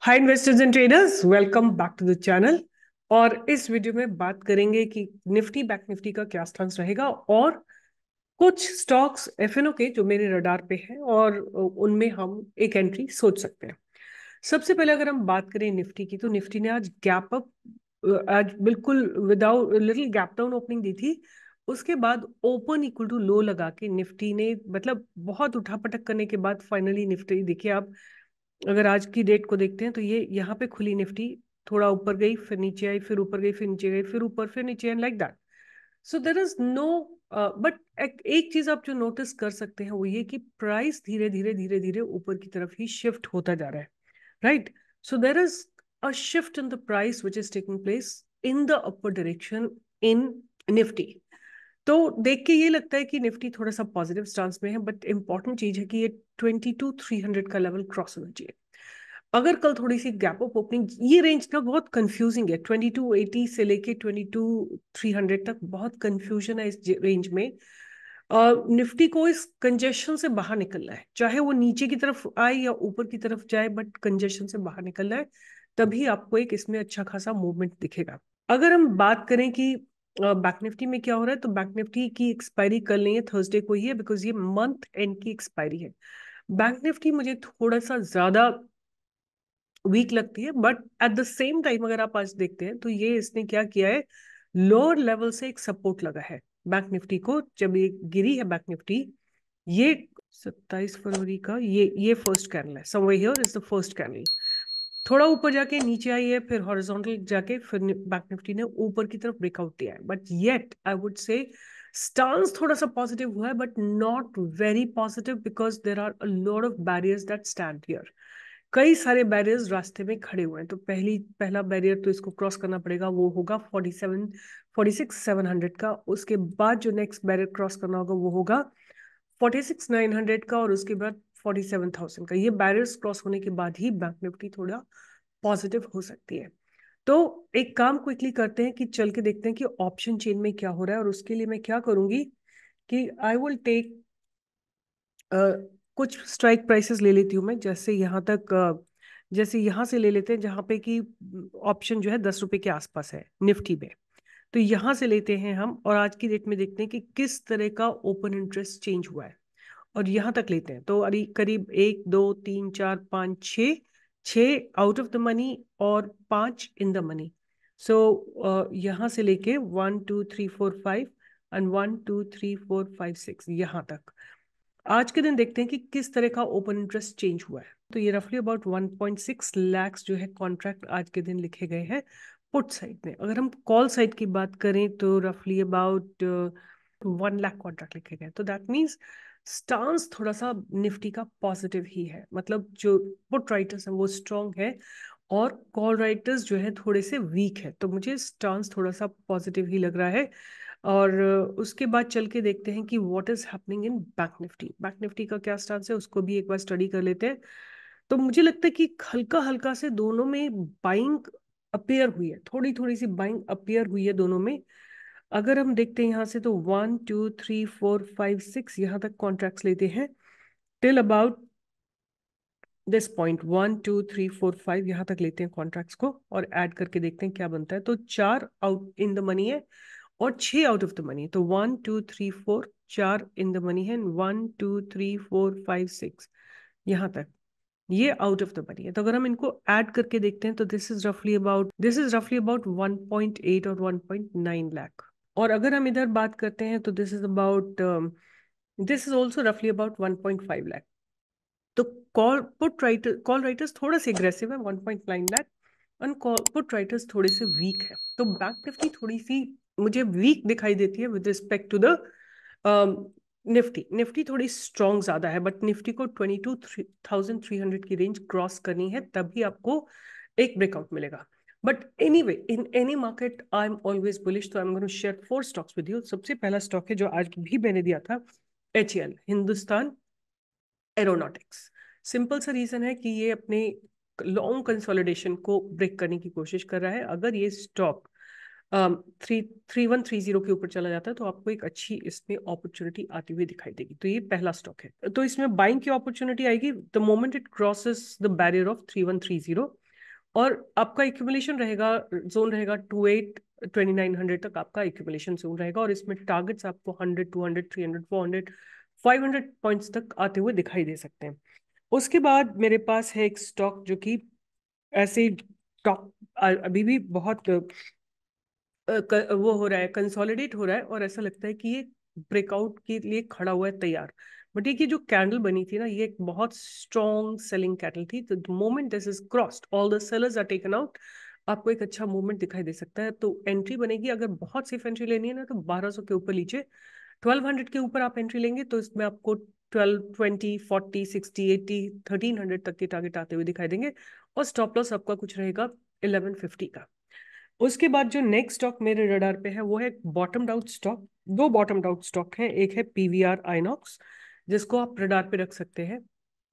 Hi investors and traders, welcome back to the channel. और इस video में बात करेंगे कि निफ्टी बैंक निफ्टी का क्या स्टांस रहेगा और कुछ स्टॉक्स एफएनओ के जो मेरे रडार पे हैं और उनमें हम एक एंट्री सोच सकते हैं। सबसे पहले अगर हम बात करें निफ्टी की, तो निफ्टी ने आज गैप अप, आज बिल्कुल without little gap down opening दी थी। उसके बाद ओपन इक्वल टू लो लगा के निफ्टी ने मतलब बहुत उठापटक करने के बाद फाइनली निफ्टी, देखिए आप अगर आज की डेट को देखते हैं तो ये यहाँ पे खुली निफ्टी, थोड़ा ऊपर गई फिर नीचे आई, फिर ऊपर गई फिर नीचे गई, फिर ऊपर फिर नीचे, and like that. So there is no but एक चीज आप जो नोटिस कर सकते हैं वो ये कि प्राइस धीरे धीरे धीरे धीरे ऊपर की तरफ ही शिफ्ट होता जा रहा है, right? So there is a shift in the price which is taking place in the upper direction in Nifty. तो देख के ये लगता है कि निफ्टी थोड़ा सा पॉजिटिव स्टांस में है, बट इंपॉर्टेंट चीज है कि ये 22,300 का लेवल क्रॉस होना चाहिए। अगर कल थोड़ी सी गैप अप ओपनिंग, ये रेंज ना बहुत कंफ्यूजिंग है, 2280 से लेके 22,300 तक बहुत कंफ्यूजन है इस रेंज में। निफ्टी को इस कंजेशन से बाहर निकलना है, चाहे वो नीचे की तरफ आए या ऊपर की तरफ जाए, बट कंजेशन से बाहर निकलना है, तभी आपको एक इसमें अच्छा खासा मूवमेंट दिखेगा। अगर हम बात करें कि बैंक निफ्टी में क्या हो रहा है, तो बैंक निफ्टी की एक्सपायरी कल नहीं है, थर्सडे को ही है, बिकॉज ये मंथ एंड की एक्सपायरी है। बैंक निफ्टी मुझे थोड़ा सा ज्यादा वीक लगती है, but at the same time अगर आप आज देखते हैं तो ये इसने क्या किया है, लोअर लेवल से एक सपोर्ट लगा है बैंक निफ्टी को। जब ये गिरी है बैंक निफ्टी, ये 27 फरवरी का ये फर्स्ट कैंडल है, somewhere here is the first candle. थोड़ा ऊपर जाके नीचे आई है, फिर हॉरिजॉन्टल जाके फिर बैंक निफ्टी ने ऊपर की तरफ ब्रेकआउट दिया है, but yet I would say stance थोड़ा सा पॉजिटिव हुआ है, but not very positive, because there are a lot of barriers that stand here. कई सारे बैरियर्स रास्ते में खड़े हुए हैं। तो पहला बैरियर तो इसको क्रॉस करना पड़ेगा, वो होगा 46,700 का। उसके बाद जो नेक्स्ट बैरियर क्रॉस करना होगा वो होगा 46,900 का, और उसके बाद 47,000 का। ये बैरियर्स क्रॉस होने के बाद ही बैंक निफ्टी थोड़ा पॉजिटिव हो सकती है। तो एक काम क्विकली करते हैं कि चल के देखते हैं कि ऑप्शन चेन में क्या हो रहा है, और उसके लिए मैं क्या करूंगी कि आई विल टेक कुछ स्ट्राइक प्राइसेस ले लेती हूँ मैं, जैसे यहाँ तक जैसे यहाँ से ले लेते हैं जहाँ पे कि ऑप्शन जो है 10 रुपए के आसपास है निफ्टी में। तो यहाँ से लेते हैं हम, और आज की डेट में देखते हैं कि किस तरह का ओपन इंटरेस्ट चेंज हुआ है, और यहाँ तक लेते हैं। तो अरे करीब 1 2 3 4 5 6, 6 आउट ऑफ द मनी और 5 इन द मनी। सो यहाँ से लेके 1 2 3 4 5 एंड 1 2 3 4 5 6 यहाँ तक आज के दिन देखते हैं कि किस तरह का ओपन इंटरेस्ट चेंज हुआ है। तो ये रफली अबाउट 1.6 लाख जो है कॉन्ट्रैक्ट आज के दिन लिखे गए हैं पुट साइड में। अगर हम कॉल साइड की बात करें तो रफली अबाउट 1 लाख कॉन्ट्रैक्ट लिखे गए। तो दैट मीन्स स्टांस थोड़ा सा निफ्टी का पॉजिटिव ही है, मतलब जो पुट राइटर्स हैं वो स्ट्रांग है और कॉल राइटर्स जो है थोड़े से वीक है। तो मुझे स्टांस थोड़ा सा पॉजिटिव ही लग रहा है। और उसके बाद चल के देखते हैं कि what is happening in bank Nifty. Bank Nifty का क्या स्टांस है उसको भी एक बार स्टडी कर लेते हैं। तो मुझे लगता है कि हल्का हल्का से दोनों में बाइंग अपेयर हुई है, थोड़ी थोड़ी सी बाइंग अपेयर हुई है दोनों में। अगर हम देखते हैं यहाँ से तो 1 2 3 4 5 6 यहाँ तक कॉन्ट्रैक्ट्स लेते हैं टिल अबाउट दिस पॉइंट। 1 2 3 4 5 यहाँ तक लेते हैं कॉन्ट्रैक्ट्स को, और ऐड करके देखते हैं क्या बनता है। तो 4 आउट इन द मनी है और 6 आउट ऑफ द मनी। तो 1 2 3 4, 4 इन द मनी है, 1 2 3 4 5 6 यहाँ तक ये आउट ऑफ द मनी है। तो अगर हम इनको ऐड करके देखते हैं तो दिस इज रफली अबाउट 1.8 और 1.9 लाख। और अगर हम इधर बात करते हैं तो दिस इज ऑल्सो रफली अबाउट 1.5 लाख। तो कॉल राइटर्स थोड़ा से एग्रेसिव है, 1.9 लाख, और कॉल पुट राइटर्स थोड़े से वीक है। तो बैंक निफ्टी थोड़ी सी मुझे वीक दिखाई देती है with respect to the Nifty. Nifty थोड़ी स्ट्रॉन्ग ज्यादा है, बट निफ्टी को 22,300 की रेंज क्रॉस करनी है, तभी आपको एक ब्रेकआउट मिलेगा। But anyway, in any market I am always bullish. तो I am going to share 4 stocks with you. सबसे पहला स्टॉक है जो आज भी मैंने दिया था, HAL, हिंदुस्तान एरोनॉटिक्स। सिंपल सा रीजन है कि ये अपने लॉन्ग कंसोलिडेशन को ब्रेक करने की कोशिश कर रहा है। अगर ये स्टॉक 3130 के ऊपर चला जाता है तो आपको एक अच्छी इसमें अपॉर्चुनिटी आती हुई दिखाई देगी। तो ये पहला स्टॉक है, तो इसमें बाइंग की अपॉर्चुनिटी आएगी the moment it crosses the barrier of 3130। और आपका एक्यूमुलेशन रहेगा, जोन रहेगा 2900 तक आपका एक्यूमुलेशन जोन रहेगा, और इसमें टारगेट्स आपको 100, 200, 300, 400, 500 पॉइंट्स तक आते हुए दिखाई दे सकते हैं। उसके बाद मेरे पास है एक स्टॉक जो कि ऐसे स्टॉक अभी भी बहुत वो हो रहा है, कंसोलिडेट हो रहा है, और ऐसा लगता है कि ये ब्रेकआउट के लिए खड़ा हुआ है तैयार। बट ये की जो कैंडल बनी थी ना, ये एक बहुत स्ट्रॉन्ग सेलिंग कैंडल थी। तो the moment this is crossed, all the sellers are taken out, आपको एक अच्छा मूवमेंट दिखाई दे सकता है। तो एंट्री बनेगी, अगर बहुत सेफ एंट्री लेनी है ना, तो 1200 के ऊपर लीजिए। 1200 के ऊपर आप एंट्री लेंगे तो इसमें आपको 12, 20, 40, 60, 80, 1300 तक के टारगेट आते हुए दिखाई देंगे। और स्टॉप लॉस आपका कुछ रहेगा 1150 का। उसके बाद जो नेक्स्ट स्टॉक मेरे रडार पे है वो है बॉटम आउट स्टॉक। दो बॉटम आउट स्टॉक हैं, एक है पीवीआर आइनॉक्स, जिसको आप रडार पे रख सकते हैं।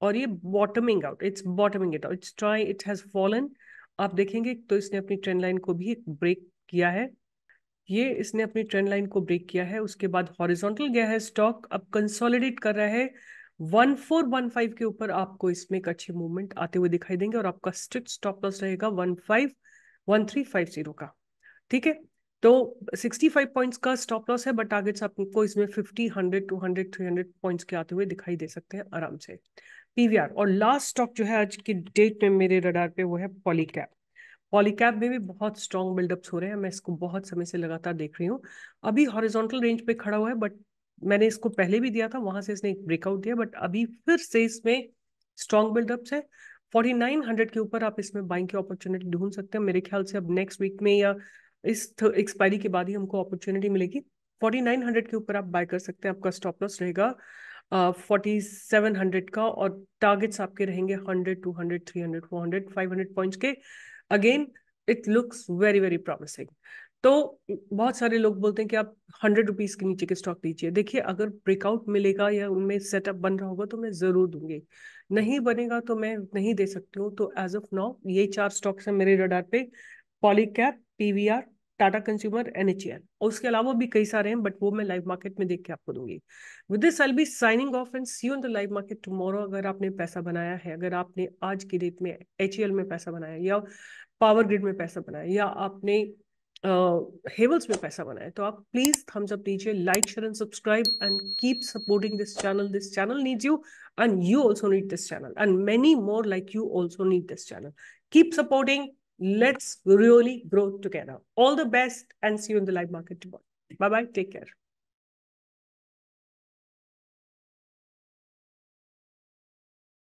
और ये bottoming out, it's bottoming it out, it's try, it has fallen. आप देखेंगे तो इसने अपनी ट्रेंड लाइन को भी ब्रेक किया है। ये इसने अपनी ट्रेंड लाइन को ब्रेक किया है, उसके बाद हॉरिजॉन्टल गया है स्टॉक, अब कंसोलिडेट कर रहा है 1415 के ऊपर। आपको इसमें एक अच्छी मूवमेंट आते हुए दिखाई देंगे, और आपका स्ट्रिक्ट स्टॉप लॉस रहेगा 151350 का। ठीक है, तो 65 पॉइंट्स का स्टॉप लॉस है, बट टारगेट्स आपको इसमें 50, 100, 200, 300 पॉइंट्स के आते हुए दिखाई दे सकते हैं आराम से। पीवीआर और लास्ट स्टॉक जो है आज की डेट में मेरे रडार पे वो है पॉलीकैप। पॉलीकैप में भी बहुत स्ट्रॉन्ग बिल्डअप्स हो रहे हैं, मैं इसको बहुत समय से लगातार देख रही हूँ। अभी हॉरिजॉन्टल रेंज पे खड़ा हुआ है, बट मैंने इसको पहले भी दिया था, वहां से इसने एक ब्रेकआउट दिया, बट अभी फिर से इसमें स्ट्रॉन्ग बिल्डअप्स है। 4900 के ऊपर आप इसमें बाइंग की अपॉर्चुनिटी ढूंढ सकते हैं। मेरे ख्याल से अब नेक्स्ट वीक में या इस एक्सपायरी के बाद ही हमको अपॉर्चुनिटी मिलेगी। 4900 के ऊपर आप बाय कर सकते हैं। आपका स्टॉप लॉस रहेगा 4700 का, और टारगेट्स आपके रहेंगे 100, 200, 300, 400, 500 पॉइंट्स के। Again it looks very very promising. तो बहुत सारे लोग बोलते हैं कि आप 100 रुपीज के नीचे के स्टॉक लीजिए। देखिए, अगर ब्रेकआउट मिलेगा या उनमें सेटअप बन रहा होगा तो मैं जरूर दूंगी, नहीं बनेगा तो मैं नहीं दे सकती हूँ। तो एज ऑफ नाउ ये चार स्टॉक्स हैं मेरे रडार पे, Polycab, PVR, Tata consumer, NHL. और उसके अलावा भी कई सारे हैं, बट वो मैं लाइव मार्केट में देख के आपको दूंगी। With this I be signing off and see you in the live market tomorrow. अगर आपने पैसा बनाया है, अगर आपने आज की डेट में एचएल में पैसा बनाया, या पावर ग्रिड में पैसा बनाया, या आपने हेवल्स में पैसा बनाया, तो आप प्लीज थम्स अप दीजिए, like, share and subscribe, and keep supporting this channel. This channel needs you, and you also need this channel, and many more like you also need this channel. Keep supporting. Let's really grow together. All the best, and see you in the live market tomorrow. Bye bye, take care.